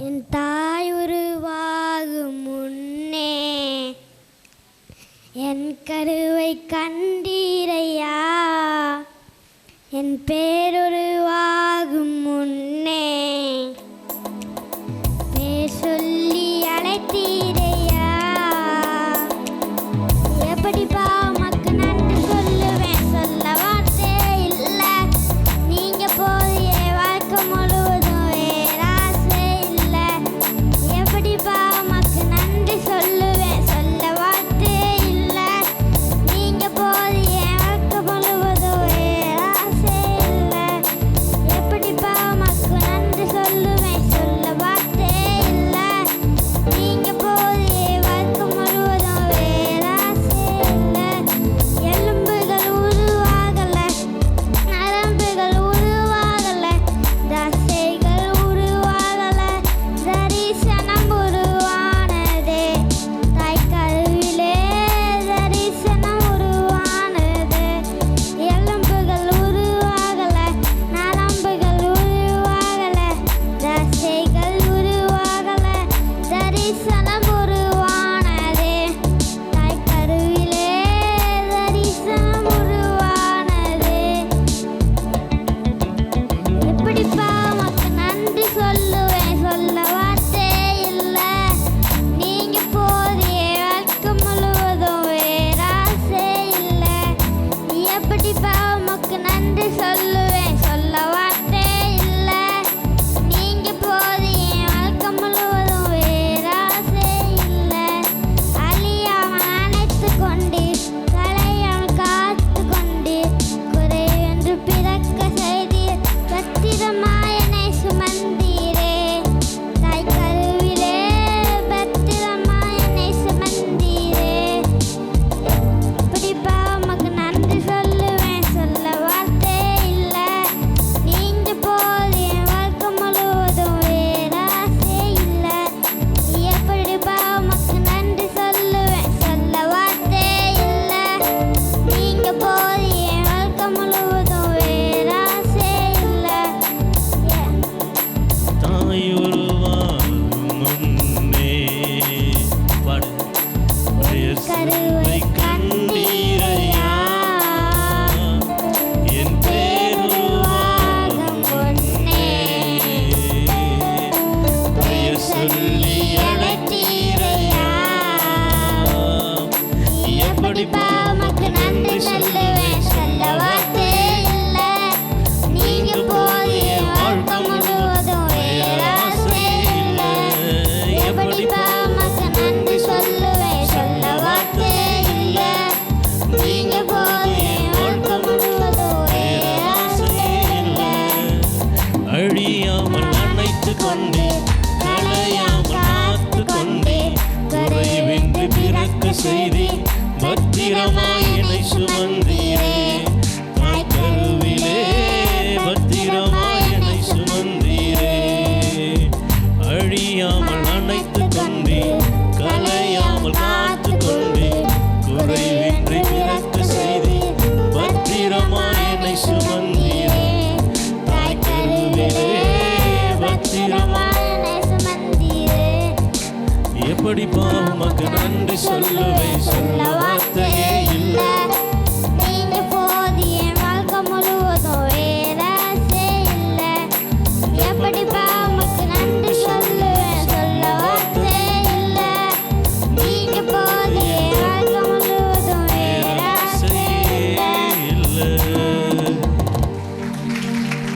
என் தாய் உருவாகும் முன்னே என் கருவை கண்டீரையா, என் பேருருவாகும் முன்னே பேர் சொல்லி அழைத்தீரையா. எப்படிப்பா உமக்கு நன்றி சொல்லுவேன், சொல்ல வார்த்தை இல்லை. நீங்க போதிய வாழ்க்கை முழுவதும் வேறாசை இல்லை. எப்படிப்பா உமக்கு நன்றி சொல்லுவேன், சொல்ல வார்த்தை இல்லை. நீங்க போதிய வாழ்க்கை முழுவதும் வேறாசை இல்லை. எப்படிப்பா உமக்கு நன்றி சொல்லுவேன், சொல்ல வார்த்தை இல்லை. நீங்க போதிய வாழ்க்கை முழுவதும் வேறாசை இல்லை. எலும்புகள் உருவாகல, நரம்புகள் உருவாகல, தசைகள் உருவாகல, தரிசனம் உருவானதே. தாய் கருவிலே தரிசனம் உருவானது. எலும்புகள் உருவாகல, நரம்புகள் உருவாகல, தசைகள் உருவாகல, தரிசனம் உருவானதே. தாய் கருவிலே தரிசனம் உருவானதே. எப்படிப்பா உமக்கு நன்றி சொல்லுவேன், சொல்ல வார்த்தை இல்லை. நீங்க போதிய வாழ்க்கை முழுவதும் வேறாசை இல்லை. எப்படிப்பா உமக்கு நன்றி சொல்லுவேன், சொல்ல வார்த்தை இல்லை. நீங்க போதிய வாழ்க்கை முழுவதும் வேறாசை இல்லை. அழியாமல் அணைத்து கொண்டு, கலையாமல் காத்து கொண்டு, குறைவென்று பிறக்க செய்தீர். பத்திரமாய் என்னை சுமந்தீரே. தாய் கருவிலே பத்திரமாய் என்னை சுமந்தீரே. எப்படிப்பா உமக்கு நன்றி சொல்லுவேன், சொல்ல வார்த்தை இல்லை. நீங்க போதிய வாழ்க்கை முழுவதும் வேறாசை இல்லை. எப்படிப்பா உமக்கு நன்றி சொல்லுவேன், சொல்ல வார்த்தை இல்லை. நீங்க போதிய வாழ்க்கை முழுவதும் வேறாசை இல்லை. தாய் உருவாகும் முன்னே பாடு. பெயர் சொல்லை கண்டீரையா, என் பேருருவாகும் முன்னே பெயர் சொல்லி அழைத்தீரையா. எப்படிப்பா உமக்கு நன்றி சொல்லுவேன், சொல்ல வார்த்தை இல்லை. நீங்க போதிய வாழ்க்கை முழுவதும் வேறாசை இல்லை. எப்படிப்பா உமக்கு நன்றி சொல்லுவேன், சொல்ல வார்த்தை இல்லை. நீங்க போதிய வாழ்க்கை முழுவதும் வேறாசை இல்லை. அழியாமல் அணைத்து கொண்டே, கலையாமல் காத்து கொண்டே, குறைவின்றி பிறக்க செய்தி. பத்திரமாய் என்னை சுமந்தீரே. தாய் கருவிலே பத்திரமாய் என்னை சுமந்தீரே. அழியாமல் அணைத்து கொண்டே, கலையாமல் காத்து கொண்டே, குறைவின்றி பிறக்க செய்தி. பத்திரமாய் என்னை சுமந்தீரே. தாய் கருவிலே பத்திரமாய் என்னை சுமந்தீரே. எப்படிப்பா உமக்கு நன்றி சொல்லுவேன், சொல்ல வார்த்தையே இல்லை.